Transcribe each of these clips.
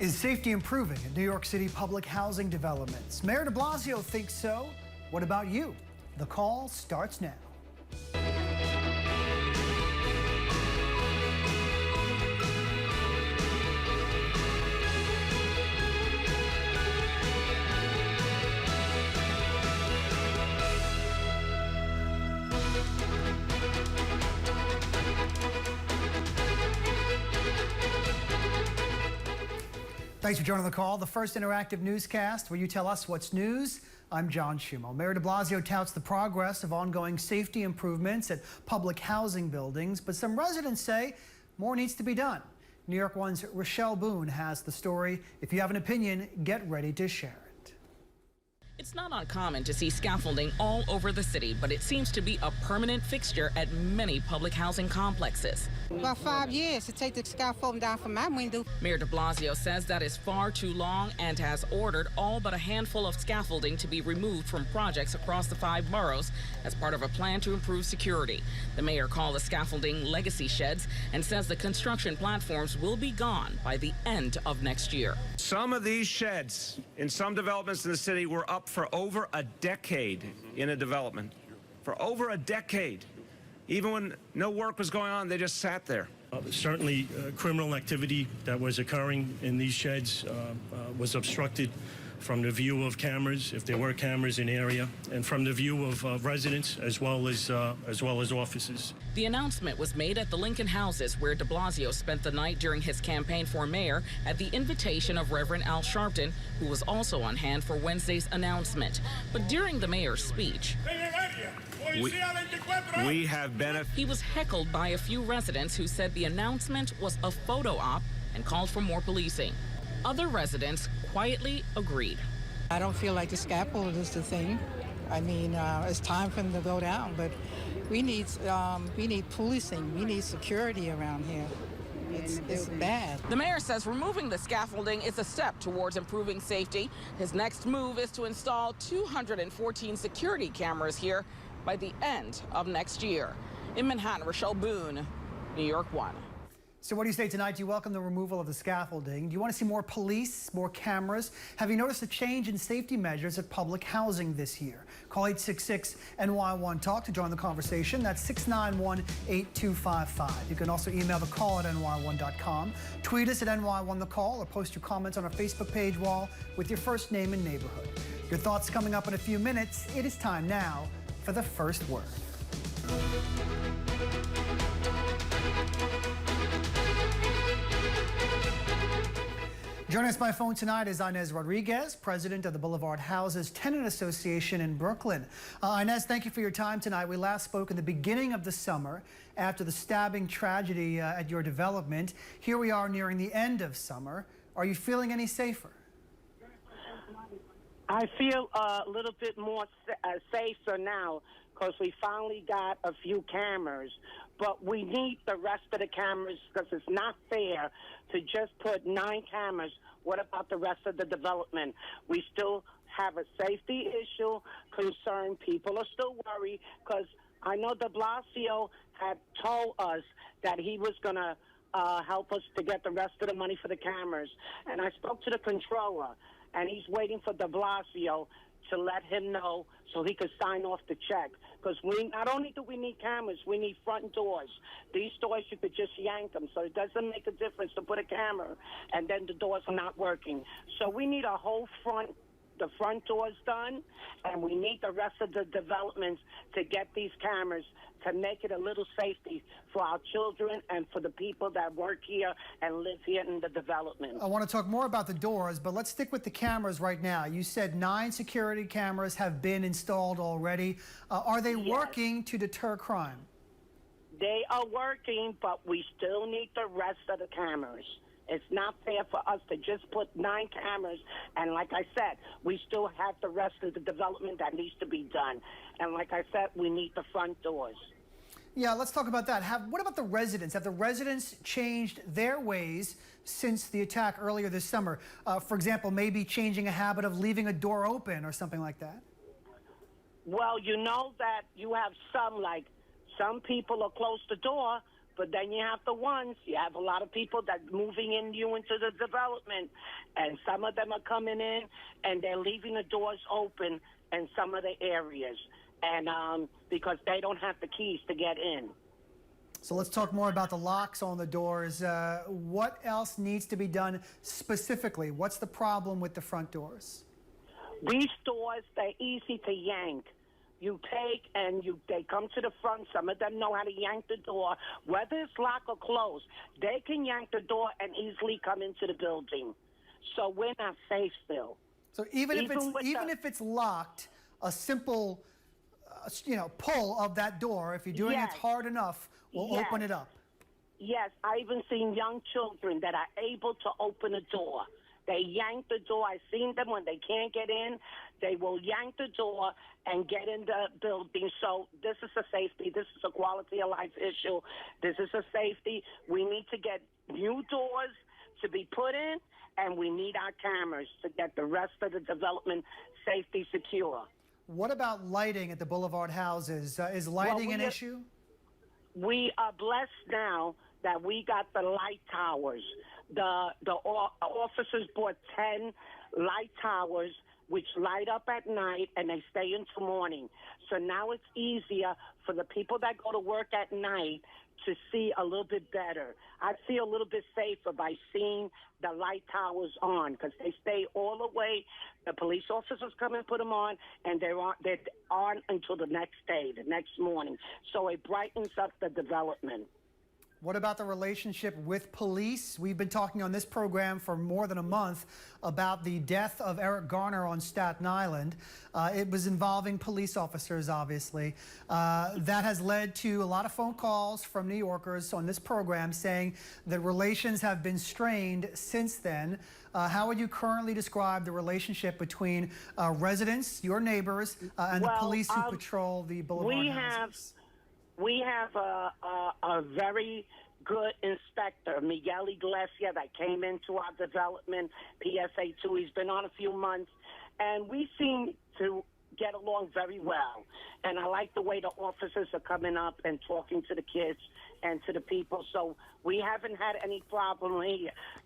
Is safety improving in New York City public housing developments? Mayor de Blasio thinks so. What about you? The call starts now. Thanks for joining the call, the first interactive newscast where you tell us what's news. I'm John Schiumo. Mayor de Blasio touts the progress of ongoing safety improvements at public housing buildings, but some residents say more needs to be done. New York One's Rochelle Boone has the story. If you have an opinion, get ready to share it. It's not uncommon to see scaffolding all over the city, but it seems to be a permanent fixture at many public housing complexes. About 5 years to take the scaffolding down from my window. Mayor de Blasio says that is far too long and has ordered all but a handful of scaffolding to be removed from projects across the 5 boroughs as part of a plan to improve security. The mayor called the scaffolding legacy sheds and says the construction platforms will be gone by the end of next year. Some of these sheds in some developments in the city were up for over a decade in a development. For over a decade. Even when no work was going on, they just sat there. Certainly, criminal activity that was occurring in these sheds was obstructed from the view of cameras, if there were cameras in the area, and from the view of residents as well as offices. The announcement was made at the Lincoln Houses, where de Blasio spent the night during his campaign for mayor at the invitation of Reverend Al Sharpton, who was also on hand for Wednesday's announcement. But during the mayor's speech, we have benefited. He was heckled by a few residents who said the announcement was a photo op and called for more policing. Other residents quietly agreed. I don't feel like the scaffold is the thing. I mean, it's time for them to go down, but we need policing. We need security around here. It's bad. The mayor says removing the scaffolding is a step towards improving safety. His next move is to install 214 security cameras here by the end of next year. In Manhattan, Rochelle Boone, New York One. So what do you say tonight? Do you welcome the removal of the scaffolding? Do you want to see more police, more cameras? Have you noticed a change in safety measures at public housing this year? Call 866-NY1-TALK to join the conversation. That's 691-8255. You can also email the call at ny1.com. Tweet us at NY1TheCall or post your comments on our Facebook page wall with your first name and neighborhood. Your thoughts coming up in a few minutes. It is time now for the first word. Joining us by phone tonight is Inez Rodriguez, president of the Boulevard Houses Tenant Association in Brooklyn. Inez, thank you for your time tonight. We last spoke in the beginning of the summer after the stabbing tragedy at your development. Here we are nearing the end of summer. Are you feeling any safer? I feel a little bit more safer now because we finally got a few cameras. But we need the rest of the cameras because it's not fair to just put 9 cameras. What about the rest of the development? We still have a safety issue concern. People are still worried because I know de Blasio had told us that he was going to help us to get the rest of the money for the cameras. And I spoke to the controller, and he's waiting for de Blasio to let him know so he could sign off the check. Because we not only do we need cameras, we need front doors. These doors, you could just yank them, so it doesn't make a difference to put a camera and then the doors are not working. So we need a whole the front doors done, and we need the rest of the developments to get these cameras to make it a little safety for our children and for the people that work here and live here in the development. I want to talk more about the doors, but let's stick with the cameras right now. You said 9 security cameras have been installed already. Are they working to deter crime? They are working, but we still need the rest of the cameras. It's not fair for us to just put 9 cameras, and like I said, we still have the rest of the development that needs to be done. And like I said, we need the front doors. Yeah, let's talk about that. What about the residents? Have the residents changed their ways since the attack earlier this summer? For example, maybe changing a habit of leaving a door open or something like that? Well, you know that you have some people will close the door, But then you have you have a lot of people that moving you into the development, and some of them are coming in and they're leaving the doors open in some of the areas, and because they don't have the keys to get in. So let's talk more about the locks on the doors. What else needs to be done specifically? What's the problem with the front doors? These doors, they're easy to yank. You take and they come to the front. Some of them know how to yank the door. Whether it's locked or closed, they can yank the door and easily come into the building. So we're not safe still. So even if it's locked, a simple pull of that door, if you're doing it hard enough, will open it up. Yes, I even seen young children that are able to open a door. They yank the door. I've seen them when they can't get in. They will yank the door and get in the building. So this is a safety. This is a quality of life issue. This is a safety. We need to get new doors to be put in, and we need our cameras to get the rest of the development safety secure. What about lighting at the boulevard houses? Is lighting an issue? We are blessed now that we got the light towers. The officers bought 10 light towers which light up at night and they stay until morning. So now it's easier for the people that go to work at night to see a little bit better. I feel a little bit safer by seeing the light towers on because they stay all the way. The police officers come and put them on, and they're on until the next day, the next morning. So it brightens up the development. What about the relationship with police? We've been talking on this program for more than a month about the death of Eric Garner on Staten Island. It was involving police officers, obviously. That has led to a lot of phone calls from New Yorkers on this program saying that relations have been strained since then. How would you currently describe the relationship between residents, your neighbors, and the police who patrol the boulevard houses? We have a very good inspector, Miguel Iglesias, that came into our development, PSA 2. He's been on a few months, and we seem to get along very well. And I like the way the officers are coming up and talking to the kids and to the people. So we haven't had any problem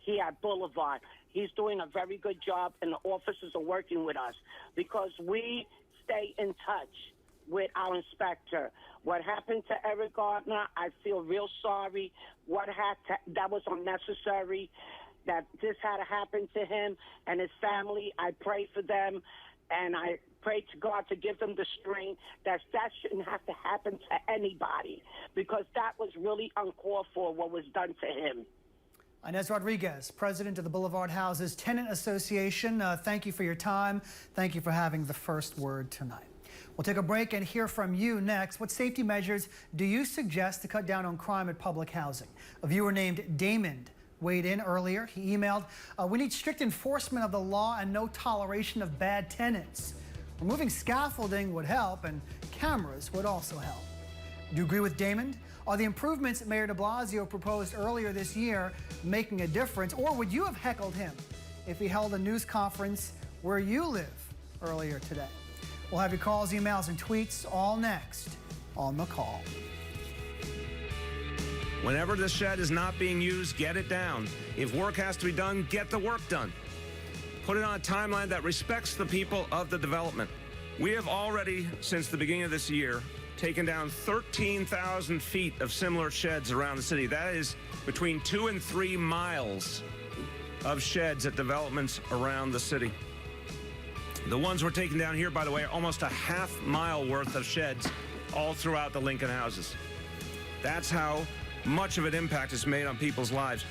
here at Boulevard. He's doing a very good job, and the officers are working with us because we stay in touch with our inspector. What happened to Eric Gardner, I feel real sorry. That was unnecessary, that this had to happen to him and his family. I pray for them, and I pray to God to give them the strength that shouldn't have to happen to anybody, because that was really uncalled for, what was done to him. Inez Rodriguez, president of the Boulevard Houses Tenant Association, thank you for your time. Thank you for having the first word tonight. We'll take a break and hear from you next. What safety measures do you suggest to cut down on crime at public housing? A viewer named Damon weighed in earlier. He emailed, we need strict enforcement of the law and no toleration of bad tenants. Removing scaffolding would help, and cameras would also help. Do you agree with Damon? Are the improvements Mayor de Blasio proposed earlier this year making a difference, or would you have heckled him if he held a news conference where you live earlier today? We'll have your calls, emails, and tweets all next on The Call. Whenever the shed is not being used, get it down. If work has to be done, get the work done. Put it on a timeline that respects the people of the development. We have already, since the beginning of this year, taken down 13,000 feet of similar sheds around the city. That is between 2 and 3 miles of sheds at developments around the city. The ones we're taking down here, by the way, are almost a half-mile worth of sheds all throughout the Lincoln houses. That's how much of an impact is made on people's lives.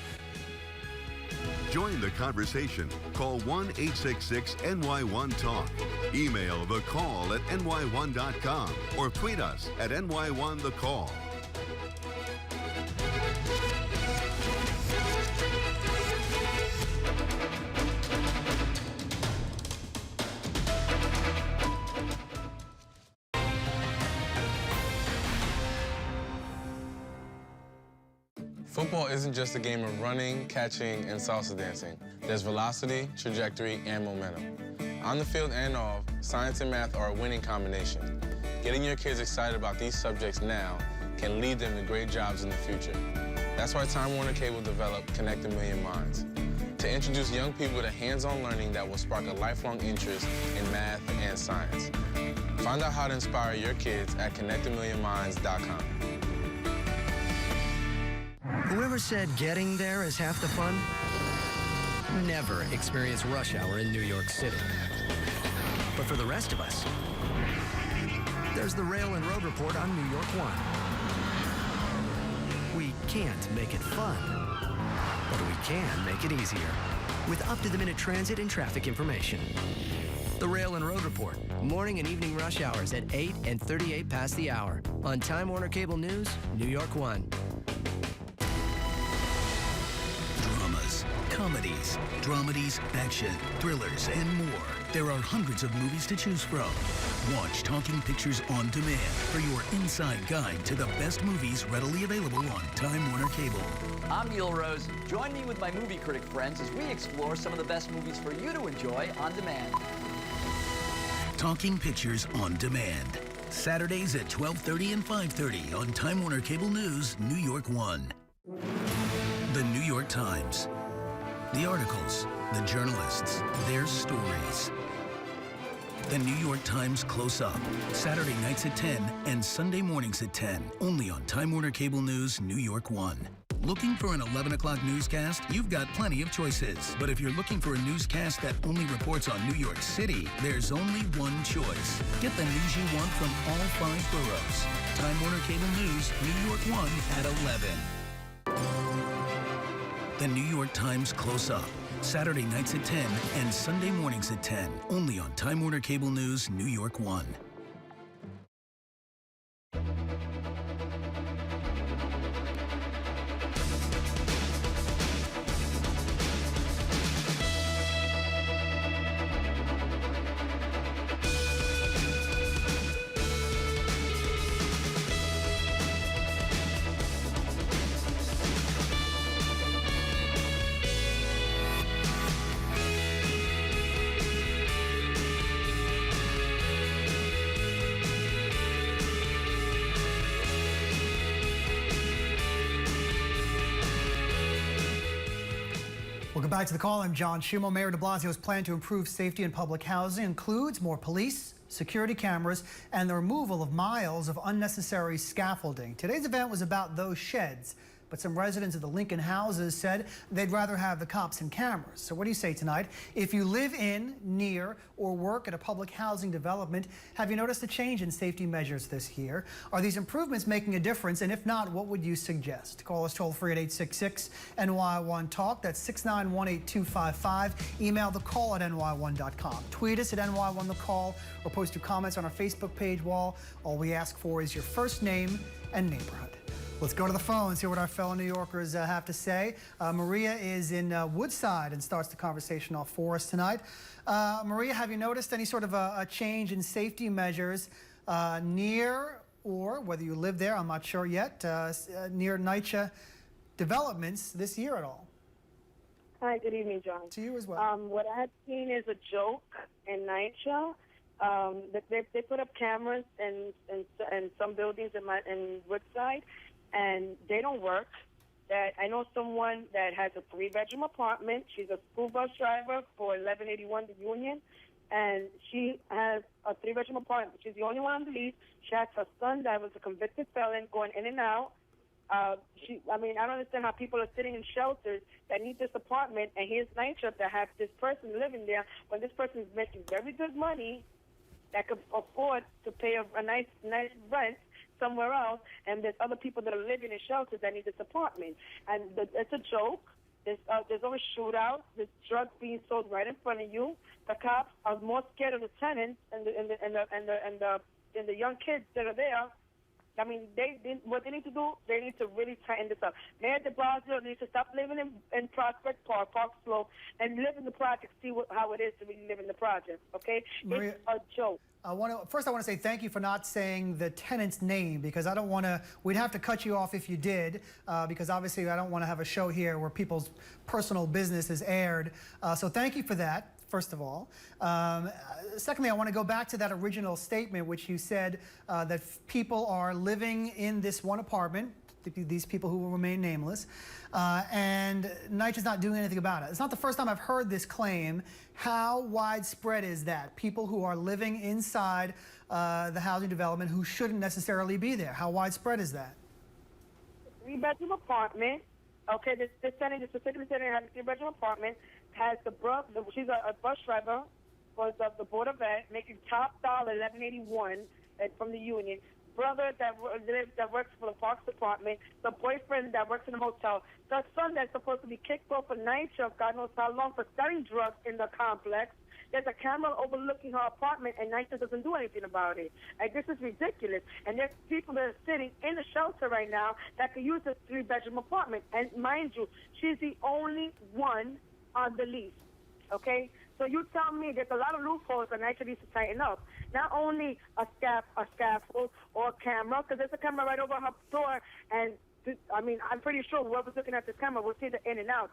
Join the conversation. Call 1-866-NY1-TALK. Email thecall@ny1.com or tweet us at NY1TheCall. Football isn't just a game of running, catching, and salsa dancing. There's velocity, trajectory, and momentum. On the field and off, science and math are a winning combination. Getting your kids excited about these subjects now can lead them to great jobs in the future. That's why Time Warner Cable developed Connect a Million Minds, to introduce young people to hands-on learning that will spark a lifelong interest in math and science. Find out how to inspire your kids at connectamillionminds.com. Whoever said getting there is half the fun never experienced rush hour in New York City. But for the rest of us, there's the Rail and Road Report on New York 1. We can't make it fun, but we can make it easier with up-to-the-minute transit and traffic information. The Rail and Road Report, morning and evening rush hours at 8 and 38 past the hour on Time Warner Cable News, New York 1. Dramas, comedies, dramedies, action, thrillers, and more. There are hundreds of movies to choose from. Watch Talking Pictures on Demand for your inside guide to the best movies readily available on Time Warner Cable. I'm Neil Rose. Join me with my movie critic friends as we explore some of the best movies for you to enjoy on demand. Talking Pictures on Demand. Saturdays at 12:30 and 5:30 on Time Warner Cable News, New York 1. The New York Times. The articles, the journalists, their stories. The New York Times Close Up. Saturday nights at 10 and Sunday mornings at 10. Only on Time Warner Cable News, New York 1. Looking for an 11 o'clock newscast? You've got plenty of choices. But if you're looking for a newscast that only reports on New York City, there's only one choice. Get the news you want from all 5 boroughs. Time Warner Cable News, New York 1 at 11. The New York Times Close Up. Saturday nights at 10 and Sunday mornings at 10. Only on Time Warner Cable News, New York 1. Welcome back to the call. I'm John Schiumo. Mayor de Blasio's plan to improve safety in public housing includes more police, security cameras, and the removal of miles of unnecessary scaffolding. Today's event was about those sheds, but some residents of the Lincoln houses said they'd rather have the cops and cameras. So what do you say tonight? If you live in, near, or work at a public housing development, have you noticed a change in safety measures this year? Are these improvements making a difference? And if not, what would you suggest? Call us toll free at 866-NY1-TALK. That's 691-8255. Email the call at ny1.com. Tweet us at NY1TheCall or post your comments on our Facebook page wall. All we ask for is your first name and neighborhood. Let's go to the phone and see what our fellow New Yorkers have to say. Maria is in Woodside and starts the conversation off for us tonight. Maria, have you noticed any sort of a change in safety measures near, or whether you live there, I'm not sure yet, near NYCHA developments this year at all? Hi, good evening, John. To you as well. What I had seen is a joke in NYCHA. They put up cameras in some buildings in Woodside, and they don't work. That I know someone that has a 3-bedroom apartment. She's a school bus driver for 1181 The Union, and she has a 3-bedroom apartment. She's the only one on the lease. She has her son that was a convicted felon going in and out. I don't understand how people are sitting in shelters that need this apartment, and here's NYCHA that have this person living there when this person is making very good money that could afford to pay a nice rent somewhere else, and there's other people that are living in shelters that need this apartment. And it's a joke. There's always shootouts. There's drugs being sold right in front of you. The cops are more scared of the tenants and the young kids that are there. I mean, what they need to do, they need to really tighten this up. Mayor de Blasio needs to stop living in Prospect Park, Park Slope, and live in the project, see how it is to really live in the project, okay? Maria, it's a joke. First, I want to say thank you for not saying the tenant's name, because I don't want to, we'd have to cut you off if you did, because obviously I don't want to have a show here where people's personal business is aired. So thank you for that. first of all. Secondly, I want to go back to that original statement, which you said that people are living in this one apartment, these people who will remain nameless, and NYCHA is not doing anything about it. It's not the first time I've heard this claim. How widespread is that? People who are living inside the housing development who shouldn't necessarily be there. How widespread is that? 3-bedroom apartment. Okay, this particular tenant has a 3-bedroom apartment. Has the brother? She's a bus driver for the Board of Ed, making top dollar, $11.81 from the union. Brother that works for the Parks Department, the boyfriend that works in the motel, the son that's supposed to be kicked off of NYCHA, God knows how long, for selling drugs in the complex. There's a camera overlooking her apartment, and NYCHA doesn't do anything about it. Like, this is ridiculous. And there's people that are sitting in the shelter right now that could use this 3-bedroom apartment. And mind you, she's the only one on the lease. Okay? So you tell me there's a lot of loopholes that NYCHA needs to tighten up. Not only a scaffold or a camera, because there's a camera right over her door, and I mean, I'm pretty sure whoever's looking at this camera will see the in and out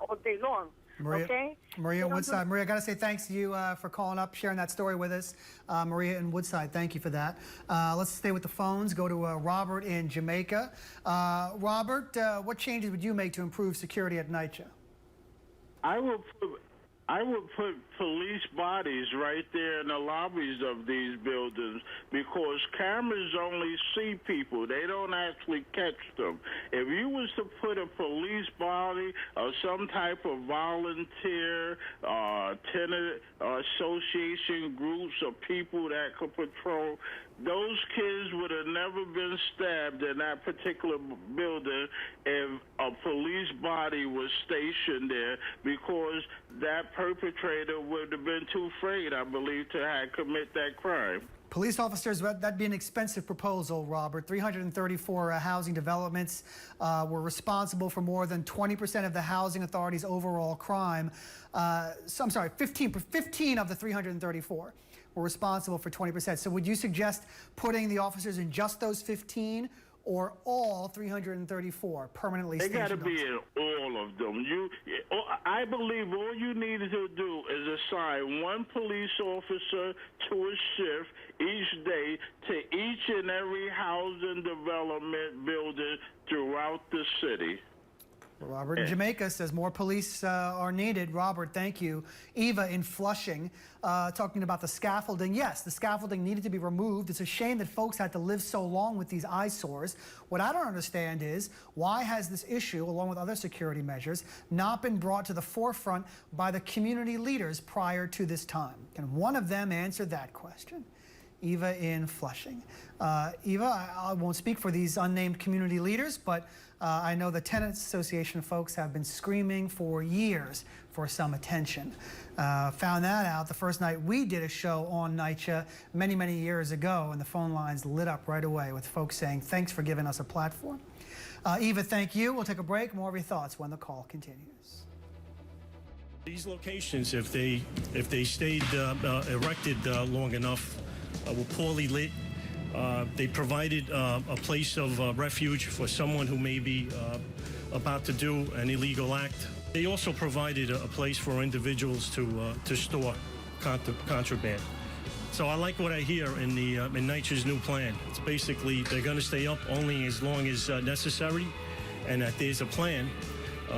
all day long. Maria, okay? Maria in Woodside. Maria, I got to say thanks to you for calling up, sharing that story with us. Maria in Woodside, thank you for that. Let's stay with the phones. Go to Robert in Jamaica. Robert, what changes would you make to improve security at NYCHA? I would put police bodies right there in the lobbies of these buildings, because cameras only see people. They don't actually catch them. If you was to put a police body or some type of volunteer, tenant association groups of people that could patrol, those kids would have never been stabbed in that particular building if a police body was stationed there, because that perpetrator would have been too afraid, I believe, to commit that crime. Police officers, that'd be an expensive proposal, Robert. 334 housing developments were responsible for more than 20% of the housing authority's overall crime. So I'm sorry, 15 of the 334 were responsible for 20%. So would you suggest putting the officers in just those 15 or all 334 permanently stationed? They got to be in all of them. I believe all you need to do is assign one police officer to a shift each day to each and every housing development building throughout the city. Robert in Jamaica says more police are needed. Robert, thank you. Eva in Flushing, talking about the scaffolding. Yes, the scaffolding needed to be removed. It's a shame that folks had to live so long with these eyesores. What I don't understand is, why has this issue, along with other security measures, not been brought to the forefront by the community leaders prior to this time? Can one of them answer that question? Eva in Flushing. Eva, I won't speak for these unnamed community leaders, but I know the Tenant Association folks have been screaming for years for some attention. Found that out the first night we did a show on NYCHA many, many years ago, and the phone lines lit up right away with folks saying, thanks for giving us a platform. Eva, thank you. We'll take a break. More of your thoughts when the call continues. These locations, if they stayed erected long enough, were poorly lit. They provided a place of refuge for someone who may be about to do an illegal act. They also provided a place for individuals to store contraband. So I like what I hear in NYCHA's new plan. It's basically they're going to stay up only as long as necessary, and that there's a plan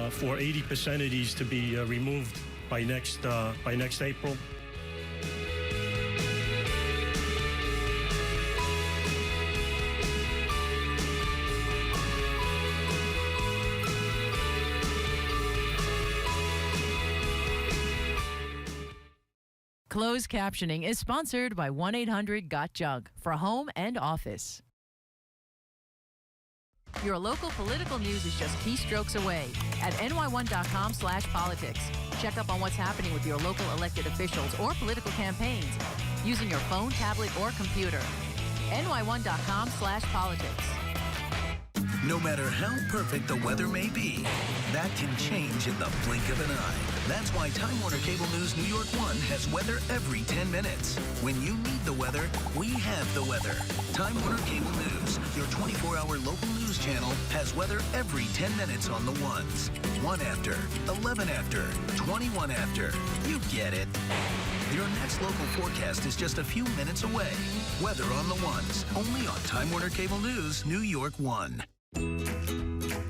for 80% of these to be removed by next April. Closed captioning is sponsored by 1-800-GOT-JUNK for home and office. Your local political news is just keystrokes away at ny1.com/politics. Check up on what's happening with your local elected officials or political campaigns using your phone, tablet, or computer. ny1.com/politics. No matter how perfect the weather may be, that can change in the blink of an eye. That's why Time Warner Cable News New York 1 has weather every 10 minutes. When you need the weather, we have the weather. Time Warner Cable News, your 24-hour local news channel, has weather every 10 minutes on the ones. 1 after, 11 after, 21 after. You get it. Your next local forecast is just a few minutes away. Weather on the ones, only on Time Warner Cable News New York 1.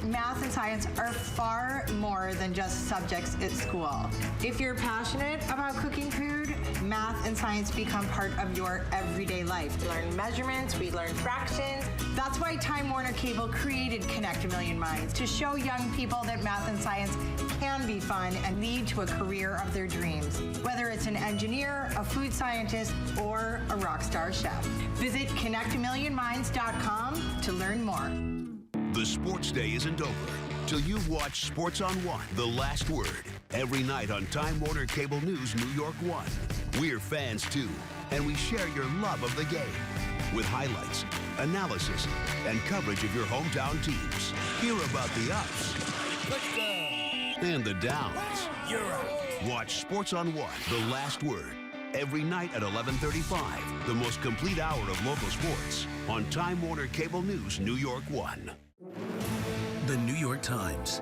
Math and science are far more than just subjects at school. If you're passionate about cooking food, math and science become part of your everyday life. We learn measurements, we learn fractions. That's why Time Warner Cable created Connect a Million Minds, to show young people that math and science can be fun and lead to a career of their dreams. Whether it's an engineer, a food scientist, or a rock star chef. Visit connectamillionminds.com to learn more. The sports day isn't over till you've watched Sports on One, The Last Word, every night on Time Warner Cable News New York 1. We're fans too, and we share your love of the game with highlights, analysis, and coverage of your hometown teams. Hear about the ups and the downs. You're out. Watch Sports on One, The Last Word, every night at 11:35. The most complete hour of local sports on Time Warner Cable News New York 1. The New York Times.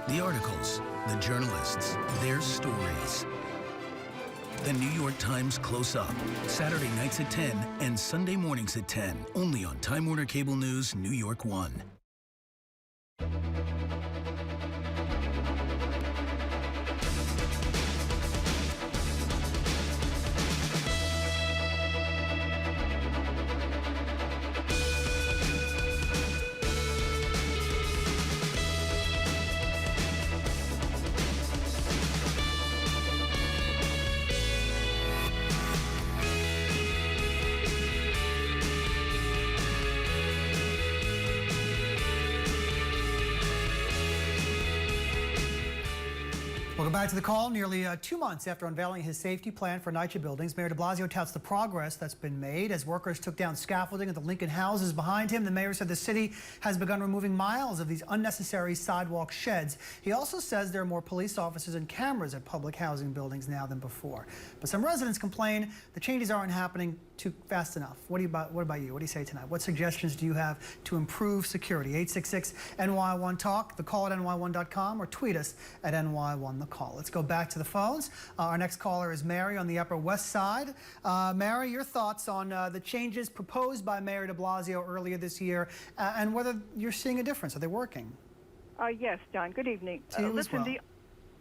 The articles, the journalists, their stories. The New York Times Close Up, Saturday nights at 10 and Sunday mornings at 10, only on Time Warner Cable News New York 1. Welcome back to the call. Nearly 2 months after unveiling his safety plan for NYCHA buildings, Mayor de Blasio touts the progress that's been made as workers took down scaffolding at the Lincoln houses behind him. The mayor said the city has begun removing miles of these unnecessary sidewalk sheds. He also says there are more police officers and cameras at public housing buildings now than before. But some residents complain the changes aren't happening too fast enough. What about you? What do you say tonight? What suggestions do you have to improve security? 866-NY1-TALK, the call at NY1.com, or tweet us at NY1TheCall. Let's go back to the phones. Our next caller is Mary on the Upper West Side. Mary, your thoughts on the changes proposed by Mayor de Blasio earlier this year and whether you're seeing a difference. Are they working? Yes, John. Good evening. To you Listen, as well.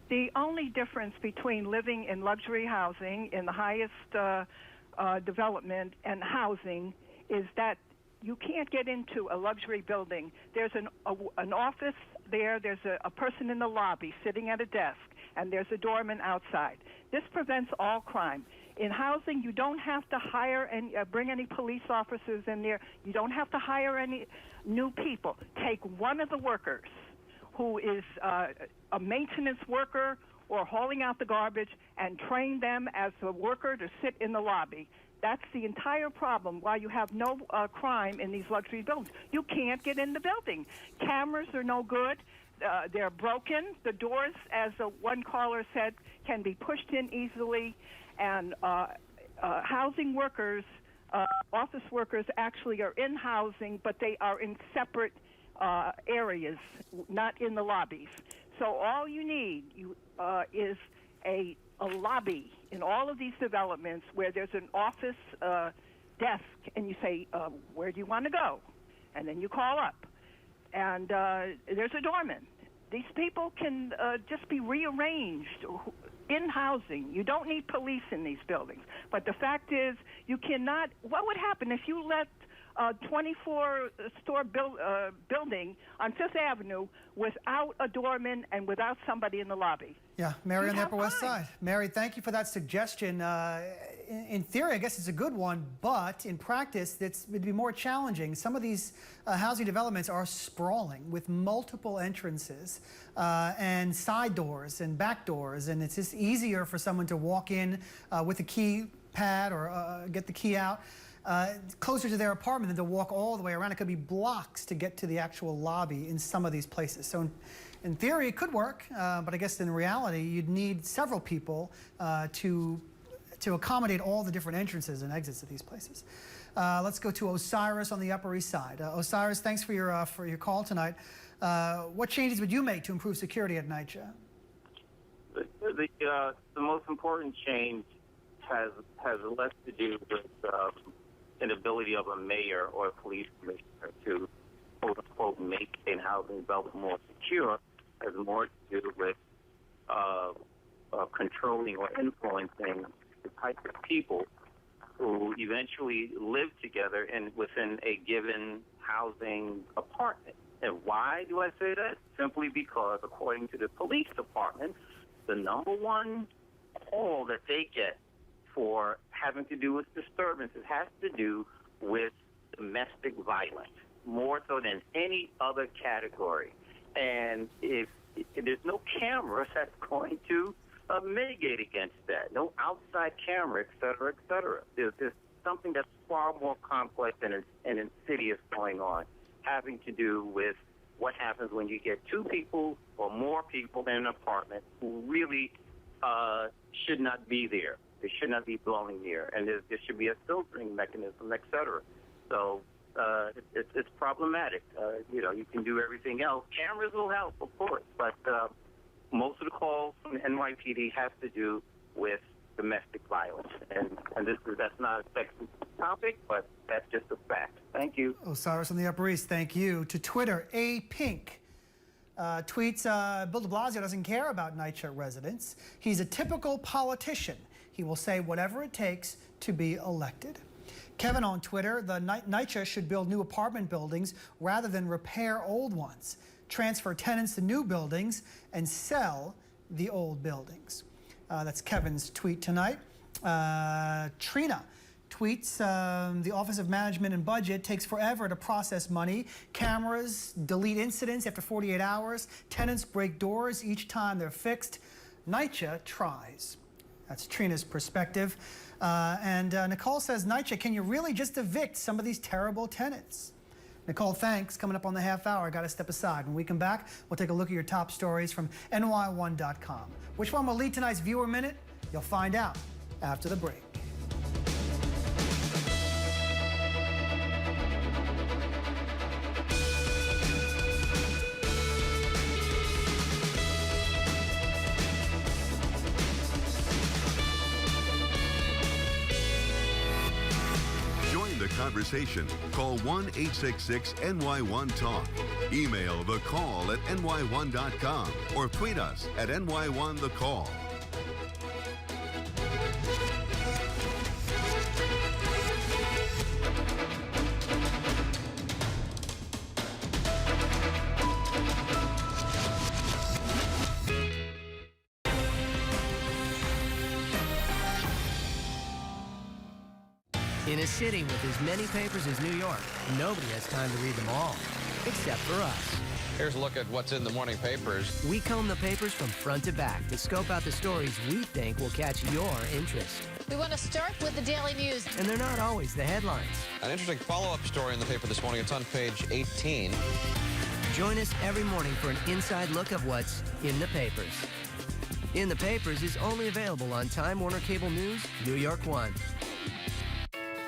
the only difference between living in luxury housing in the highest development and housing is that you can't get into a luxury building. There's an office there. There's a person in the lobby sitting at a desk, and there's a doorman outside. This prevents all crime. In housing, you don't have to hire and bring any police officers in there. You don't have to hire any new people. Take one of the workers who is a maintenance worker or hauling out the garbage and train them as a worker to sit in the lobby. That's the entire problem, why you have no crime in these luxury buildings. You can't get in the building. Cameras are no good. They're broken. The doors, as one caller said, can be pushed in easily. And housing workers, office workers actually are in housing, but they are in separate areas, not in the lobbies. So all you need is a lobby in all of these developments where there's an office desk, and you say, where do you want to go? And then you call up, and there's a doorman. These people can just be rearranged in housing. You don't need police in these buildings. But the fact is, you cannot. What would happen if you let a 24-store building on Fifth Avenue without a doorman and without somebody in the lobby? Yeah, Mary on the Upper West Side. Mary, thank you for that suggestion. In theory, I guess it's a good one, but in practice, it'd be more challenging. Some of these housing developments are sprawling with multiple entrances and side doors and back doors, and it's just easier for someone to walk in with a key pad or get the key out closer to their apartment than to walk all the way around. It could be blocks to get to the actual lobby in some of these places. So In theory, it could work, but I guess in reality, you'd need several people to accommodate all the different entrances and exits of these places. Let's go to Osiris on the Upper East Side. Osiris, thanks for your call tonight. What changes would you make to improve security at NYCHA? The most important change has less to do with inability of a mayor or a police commissioner to quote unquote make housing development more secure, has more to do with controlling or influencing the type of people who eventually live together within a given housing apartment. And why do I say that? Simply because, according to the police department, the number one call that they get for having to do with disturbances has to do with domestic violence, more so than any other category. And if there's no camera that's going to mitigate against that, no outside camera, et cetera, et cetera. There's something that's far more complex and insidious going on, having to do with what happens when you get two people or more people in an apartment who really should not be there. They should not be dwelling there, and there should be a filtering mechanism, et cetera. So it's problematic. You can do everything else. Cameras will help, of course, but most of the calls from the NYPD have to do with domestic violence, and that's not a sexy topic, but that's just a fact. Thank you. Osiris on the Upper East, thank you. To Twitter, A Pink tweets, Bill de Blasio doesn't care about NYCHA residents. He's a typical politician. He will say whatever it takes to be elected. Kevin on Twitter, the NYCHA should build new apartment buildings rather than repair old ones, transfer tenants to new buildings, and sell the old buildings. That's Kevin's tweet tonight. Trina tweets, the Office of Management and Budget takes forever to process money. Cameras delete incidents after 48 hours. Tenants break doors each time they're fixed. NYCHA tries. That's Trina's perspective. And Nicole says, NYCHA, can you really just evict some of these terrible tenants? Nicole, thanks. Coming up on the half hour, I got to step aside. When we come back, we'll take a look at your top stories from NY1.com. Which one will lead tonight's Viewer Minute? You'll find out after the break. Conversation. Call 1-866-NY1-TALK. Email the call at NY1.com or tweet us at NY1TheCall. In a city with as many papers as New York, nobody has time to read them all, except for us. Here's a look at what's in the morning papers. We comb the papers from front to back to scope out the stories we think will catch your interest. We want to start with the daily news. And they're not always the headlines. An interesting follow-up story in the paper this morning. It's on page 18. Join us every morning for an inside look of what's in the papers. In the Papers is only available on Time Warner Cable News, New York 1.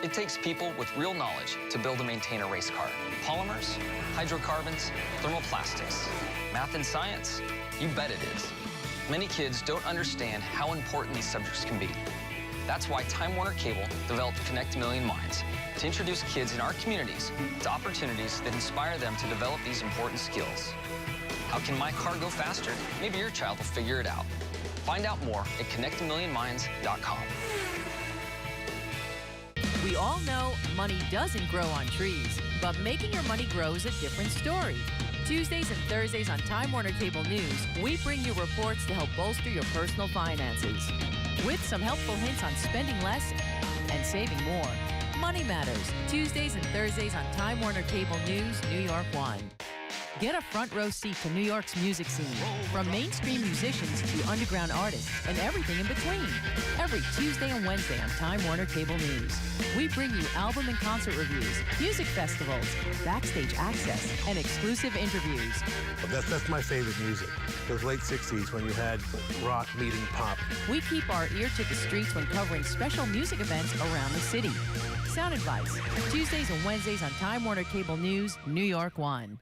It takes people with real knowledge to build and maintain a race car. Polymers, hydrocarbons, thermoplastics, math and science, you bet it is. Many kids don't understand how important these subjects can be. That's why Time Warner Cable developed Connect Million Minds to introduce kids in our communities to opportunities that inspire them to develop these important skills. How can my car go faster? Maybe your child will figure it out. Find out more at connectamillionminds.com. We all know money doesn't grow on trees, but making your money grow is a different story. Tuesdays and Thursdays on Time Warner Cable News, we bring you reports to help bolster your personal finances, with some helpful hints on spending less and saving more. Money Matters, Tuesdays and Thursdays on Time Warner Cable News, New York 1. Get a front row seat to New York's music scene, from mainstream musicians to underground artists and everything in between. Every Tuesday and Wednesday on Time Warner Cable News. We bring you album and concert reviews, music festivals, backstage access, and exclusive interviews. That's my favorite music. Those late 60s when you had rock meeting pop. We keep our ear to the streets when covering special music events around the city. Sound Advice, Tuesdays and Wednesdays on Time Warner Cable News, New York 1.